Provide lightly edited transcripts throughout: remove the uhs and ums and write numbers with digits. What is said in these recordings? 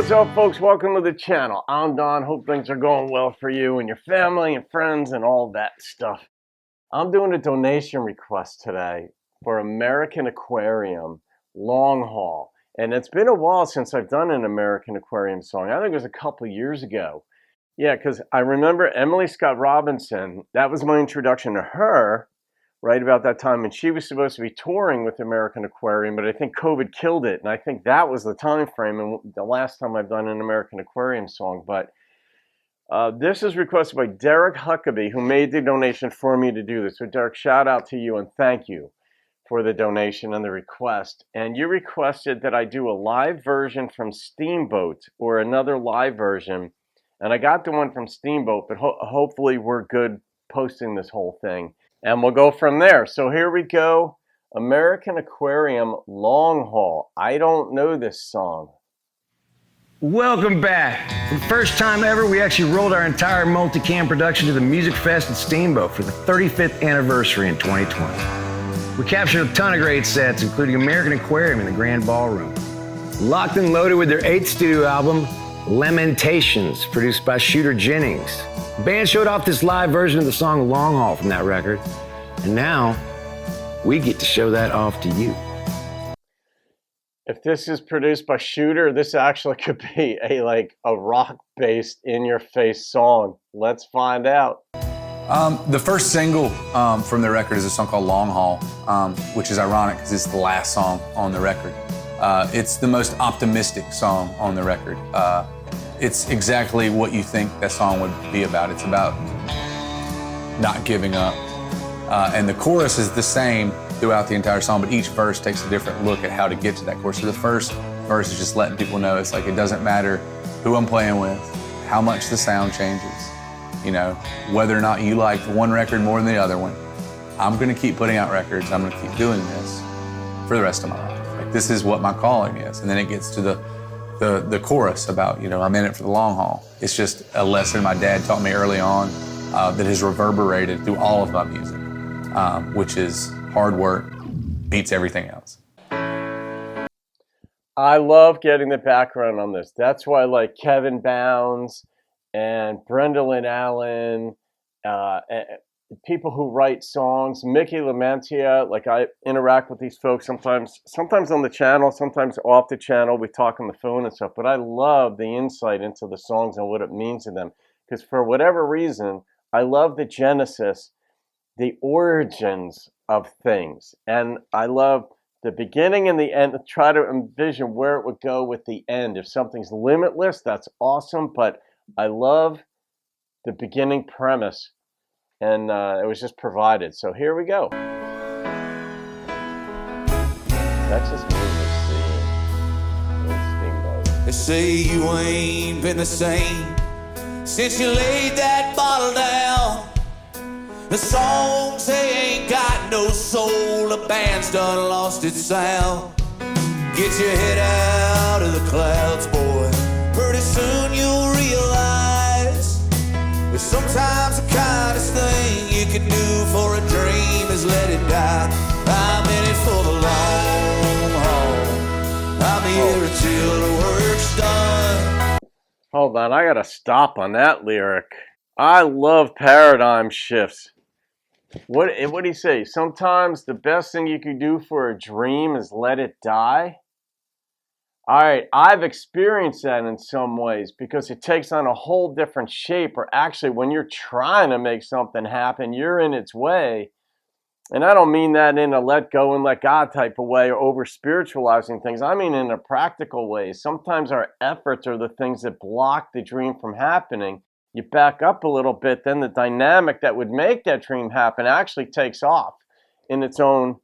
What's up, folks? Welcome to the channel. I'm Don. Hope things are going well for you and your family and friends and all that stuff. I'm doing a donation request today for American Aquarium Long Haul. And it's been a while since I've done an American Aquarium song. I think it was a couple years ago. Yeah, because I remember Emily Scott Robinson. That was my introduction to her right about that time. And she was supposed to be touring with American Aquarium, but I think COVID killed it. And I think that was the time frame and the last time I've done an American Aquarium song. But this is requested by Derek Huckaby, who made the donation for me to do this. So Derek, shout out to you and thank you for the donation and the request. And you requested that I do a live version from Steamboat or another live version. And I got the one from Steamboat, but hopefully we're good posting this whole thing. And we'll go from there. So here we go. American Aquarium Long Haul. I don't know this song. Welcome back. For the first time ever, we actually rolled our entire multicam production to the Music Fest at Steamboat for the 35th anniversary in 2020. We captured a ton of great sets, including American Aquarium in the Grand Ballroom. Locked and loaded with their 8th studio album, Lamentations, produced by Shooter Jennings. The band showed off this live version of the song Long Haul from that record, and now we get to show that off to you. If this is produced by Shooter, this actually could be a rock-based, in-your-face song. Let's find out. The first single from the record is a song called Long Haul, which is ironic because it's the last song on the record. It's the most optimistic song on the record. It's exactly what you think that song would be about. It's about not giving up. And the chorus is the same throughout the entire song, but each verse takes a different look at how to get to that chorus. So the first verse is just letting people know it's like it doesn't matter who I'm playing with, how much the sound changes, you know, whether or not you like one record more than the other one. I'm gonna keep putting out records. I'm gonna keep doing this for the rest of my life. Like, this is what my calling is. And then it gets to the chorus about, you know, I'm in it for the long haul. It's just a lesson my dad taught me early on that has reverberated through all of my music, which is hard work beats everything else. I love getting the background on this. That's why I like Kevin Bounds and Brenda Lynn Allen, people who write songs, Mickey Lamentia. Like, I interact with these folks sometimes on the channel, sometimes off the channel. We talk on the phone and stuff, but I love the insight into the songs and what it means to them. Because for whatever reason, I love the genesis, the origins of things. And I love the beginning and the end, try to envision where it would go with the end. If something's limitless, that's awesome, but I love the beginning premise. And it was just provided. So here we go. Texas music scene in Steamboat. They say you ain't been the same since you laid that bottle down. The songs, they ain't got no soul. The band's done lost its sound. Get your head out of the clouds, boy. Pretty soon you'll realize that sometimes the kindest thing you can do for a dream is let it die. I'm in it for the long haul. I'm here until the work's done. Hold on, I gotta stop on that lyric. I love paradigm shifts. What did he say? Sometimes the best thing you can do for a dream is let it die. All right, I've experienced that in some ways because it takes on a whole different shape, or actually when you're trying to make something happen, you're in its way. And I don't mean that in a let go and let God type of way or over spiritualizing things. I mean in a practical way. Sometimes our efforts are the things that block the dream from happening. You back up a little bit, then the dynamic that would make that dream happen actually takes off in its own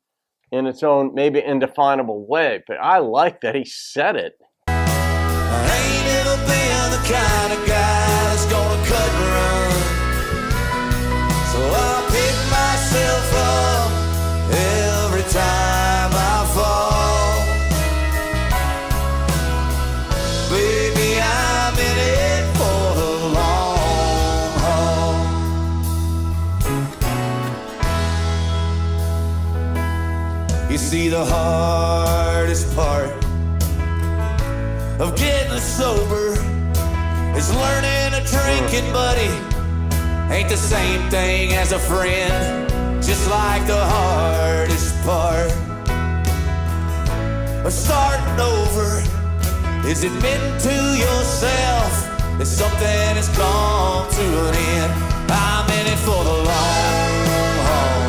maybe indefinable way. But I like that he said it. I ain't never been the kind of guy that's gonna cut and run. So I'll pick myself up every time I fall. Baby, I'm in it for the long haul. You see, the hardest part of getting sober is learning a drinking buddy ain't the same thing as a friend, just like the hardest part of starting over is admitting to yourself that something has come to an end. I'm in it for the long haul.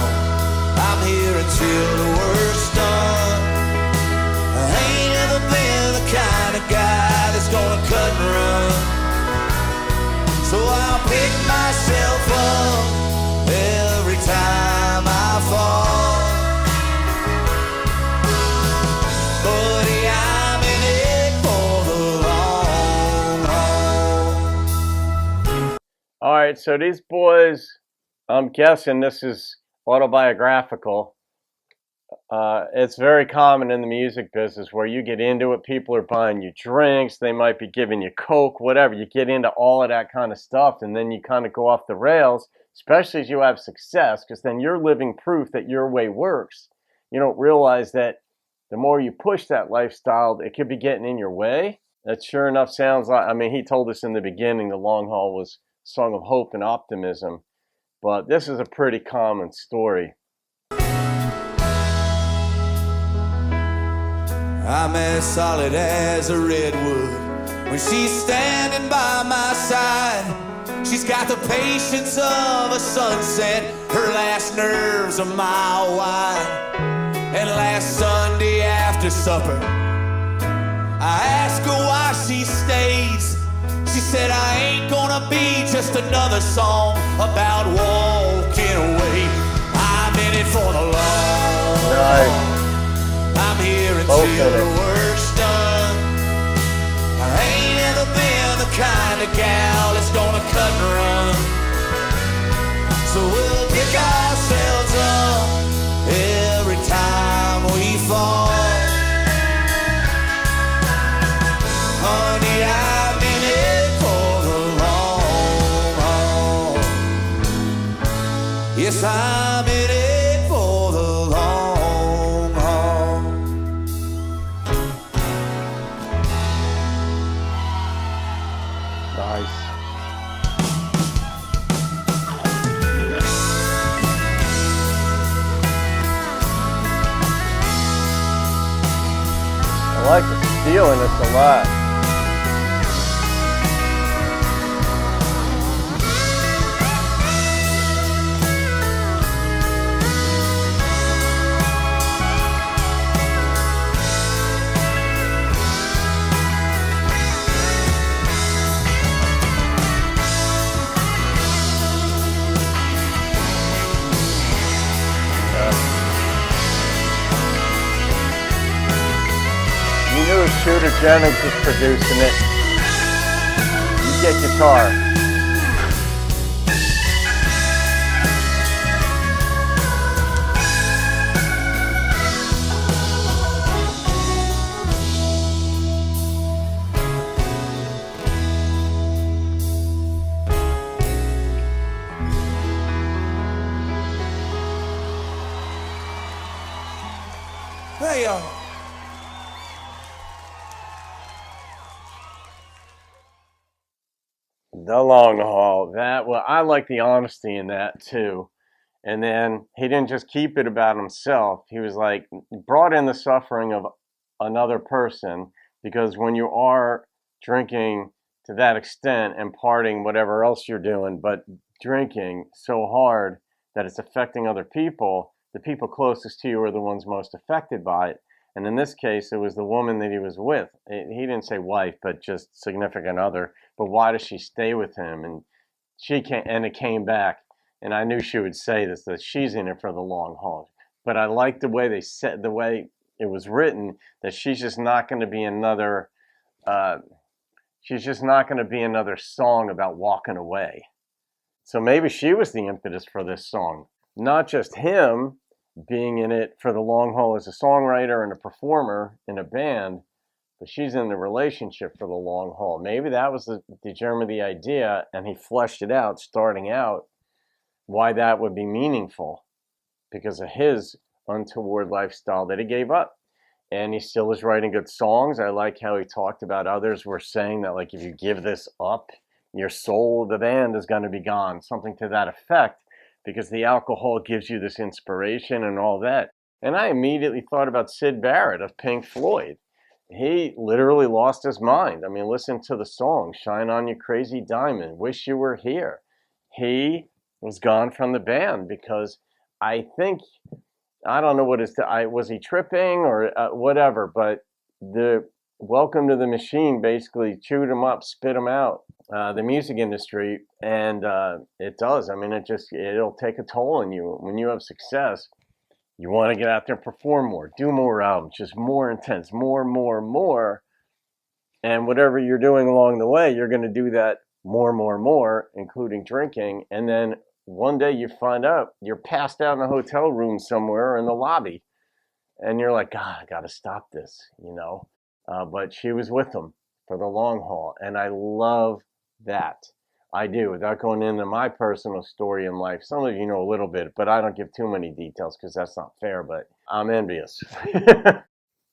I'm here until the work's done. I ain't ever been the kind of guy that's gonna cut and run. So I'll pick myself up every time I fall. Buddy, I'm in it for the long haul. All right, so these boys, I'm guessing this is autobiographical. It's very common in the music business where you get into it, people are buying you drinks, they might be giving you Coke, whatever. You get into all of that kind of stuff, and then you kind of go off the rails, especially as you have success, because then you're living proof that your way works. You don't realize that the more you push that lifestyle, it could be getting in your way. That sure enough sounds like, I mean, he told us in the beginning the long haul was a song of hope and optimism, but this is a pretty common story. I'm as solid as a redwood when she's standing by my side. She's got the patience of a sunset, her last nerve's a mile wide. And last Sunday after supper, I asked her why she stays. She said, I ain't gonna be just another song about walking away. I'm in it for the long haul. I'm here until the work's done. I ain't ever been the kind of gal that's gonna cut and run. So we'll pick ourselves up every time we fall. Honey, I'm in it for the long haul. Yes, I'm in it for the long haul. Nice. I like the steel in this a lot. You knew Shooter Jennings was producing it. You get guitar. Hey, y'all. The long haul. That, well, I like the honesty in that too. And then he didn't just keep it about himself. He was like, brought in the suffering of another person, because when you are drinking to that extent and partying whatever else you're doing, but drinking so hard that it's affecting other people, the people closest to you are the ones most affected by it. And in this case, it was the woman that he was with. He didn't say wife, but just significant other. But why does she stay with him? And she came, and it came back. And I knew she would say this, that she's in it for the long haul. But I like the way they said, the way it was written, that she's just not going to be another. She's just not going to be another song about walking away. So maybe she was the impetus for this song, not just him being in it for the long haul as a songwriter and a performer in a band, but she's in the relationship for the long haul. Maybe that was the germ of the idea, and he fleshed it out starting out, why that would be meaningful because of his untoward lifestyle that he gave up. and he still is writing good songs. I like how he talked about others were saying that, like, if you give this up, your soul of the band is going to be gone, something to that effect, because the alcohol gives you this inspiration and all that. And I immediately thought about Syd Barrett of Pink Floyd. He literally lost his mind. I mean, listen to the song, Shine On You Crazy Diamond, Wish You Were Here. He was gone from the band because I think, I don't know what was he tripping or whatever, but the Welcome to the Machine basically chewed him up, spit him out, the music industry, and it does. I mean, it'll take a toll on you. When you have success, you want to get out there and perform more, do more albums, just more intense, more. And whatever you're doing along the way, you're going to do that more, including drinking. And then one day you find out you're passed out in a hotel room somewhere in the lobby. And you're like, God, I got to stop this, you know. But she was with him for the long haul. And I love that. I do, without going into my personal story in life. Some of you know a little bit, but I don't give too many details because that's not fair, but I'm envious.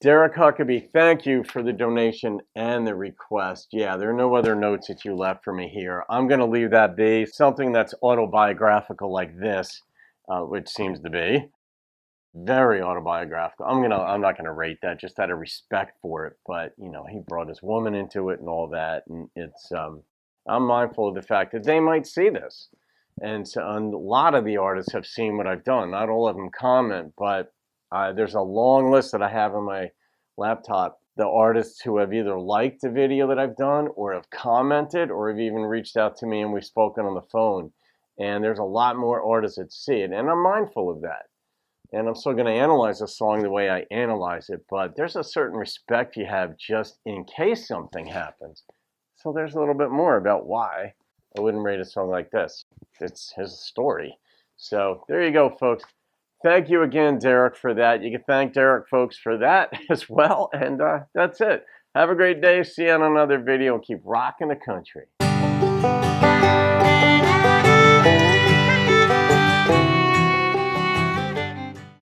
Derek Huckaby, thank you for the donation and the request. Yeah, there are no other notes that you left for me here. I'm going to leave that be. Something that's autobiographical like this, which seems to be very autobiographical. I'm not going to rate that just out of respect for it, but you know, he brought his woman into it and all that, and it's I'm mindful of the fact that they might see this. And so a lot of the artists have seen what I've done. Not all of them comment, but there's a long list that I have on my laptop. The artists who have either liked the video that I've done or have commented or have even reached out to me and we've spoken on the phone. And there's a lot more artists that see it. And I'm mindful of that. And I'm still going to analyze a song the way I analyze it. But there's a certain respect you have just in case something happens. So there's a little bit more about why I wouldn't rate a song like this. It's his story. So there you go, folks. Thank you again, Derek, for that. You can thank Derek, folks, for that as well. And that's it. Have a great day. See you on another video. Keep rocking the country.